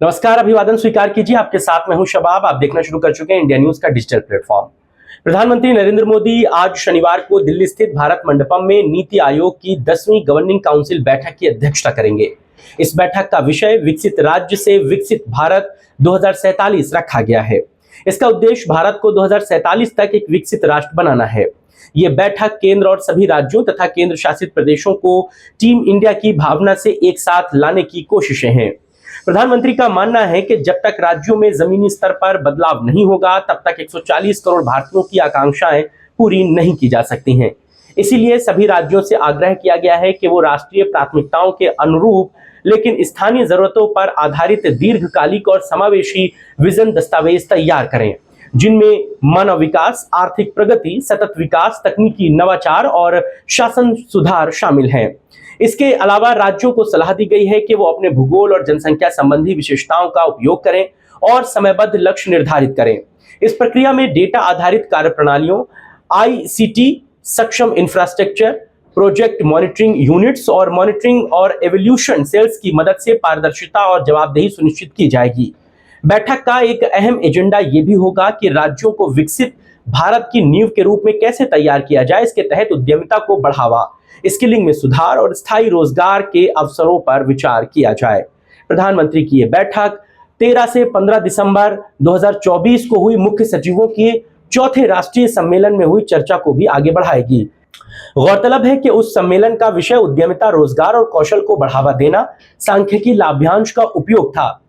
नमस्कार, अभिवादन स्वीकार कीजिए। आपके साथ मैं हूं शबाब। आप देखना शुरू कर चुके हैं इंडिया न्यूज का डिजिटल प्लेटफॉर्म। प्रधानमंत्री नरेंद्र मोदी आज शनिवार को दिल्ली स्थित भारत मंडपम में नीति आयोग की 10वीं गवर्निंग काउंसिल बैठक की अध्यक्षता करेंगे। इस बैठक का विषय विकसित राज्य से विकसित भारत 2047 रखा गया है। इसका उद्देश्य भारत को 2047 तक एक विकसित राष्ट्र बनाना है। ये बैठक केंद्र और सभी राज्यों तथा केंद्र शासित प्रदेशों को टीम इंडिया की भावना से एक साथ लाने की कोशिशें हैं। प्रधानमंत्री का मानना है कि जब तक राज्यों में जमीनी स्तर पर बदलाव नहीं होगा, तब तक 140 करोड़ भारतीयों की आकांक्षाएं पूरी नहीं की जा सकती हैं। इसीलिए सभी राज्यों से आग्रह किया गया है कि वो राष्ट्रीय प्राथमिकताओं के अनुरूप लेकिन स्थानीय जरूरतों पर आधारित दीर्घकालिक और समावेशी विजन दस्तावेज तैयार करें, जिनमें मानव विकास, आर्थिक प्रगति, सतत विकास, तकनीकी नवाचार और शासन सुधार शामिल हैं। इसके अलावा राज्यों को सलाह दी गई है कि वो अपने भूगोल और जनसंख्या संबंधी विशेषताओं का उपयोग करें और समयबद्ध लक्ष्य निर्धारित करें। इस प्रक्रिया में डेटा आधारित कार्यप्रणालियों, आईसीटी सक्षम इंफ्रास्ट्रक्चर, प्रोजेक्ट मॉनिटरिंग यूनिट्स और मॉनिटरिंग और एवोल्यूशन सेल्स की मदद से पारदर्शिता और जवाबदेही सुनिश्चित की जाएगी। बैठक का एक अहम एजेंडा ये भी होगा कि राज्यों को विकसित भारत की नींव के रूप में कैसे तैयार किया जाए। इसके तहत उद्यमिता को बढ़ावा, स्किलिंग में सुधार और स्थायी रोजगार के अवसरों पर विचार किया जाए। प्रधानमंत्री की यह बैठक 13 से 15 दिसंबर 2024 को हुई मुख्य सचिवों के चौथे राष्ट्रीय सम्मेलन में हुई चर्चा को भी आगे बढ़ाएगी। गौरतलब है कि उस सम्मेलन का विषय उद्यमिता, रोजगार और कौशल को बढ़ावा देना, सांख्यिकी लाभ्यांश का उपयोग था।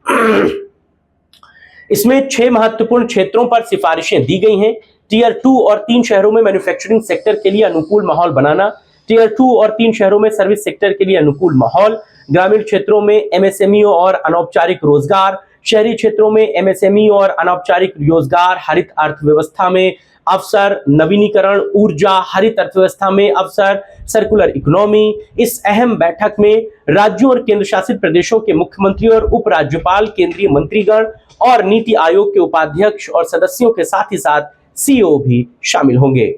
इसमें 6 महत्वपूर्ण क्षेत्रों पर सिफारिशें दी गई हैं। टियर 2 और 3 शहरों में मैन्युफैक्चरिंग सेक्टर के लिए अनुकूल माहौल बनाना, टियर 2 और 3 शहरों में सर्विस सेक्टर के लिए अनुकूल माहौल, ग्रामीण क्षेत्रों में एमएसएमई और अनौपचारिक रोजगार, शहरी क्षेत्रों में एमएसएमई और अनौपचारिक रोजगार, हरित अर्थव्यवस्था में अवसर, नवीनीकरण ऊर्जा, हरित अर्थव्यवस्था में अवसर, सर्कुलर इकोनॉमी। इस अहम बैठक में राज्यों और केंद्र शासित प्रदेशों के मुख्यमंत्री और उपराज्यपाल, केंद्रीय मंत्रीगण और नीति आयोग के उपाध्यक्ष और सदस्यों के साथ ही साथ सीईओ भी शामिल होंगे।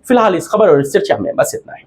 फिलहाल इस खबर और इस चर्चा में बस इतना ही।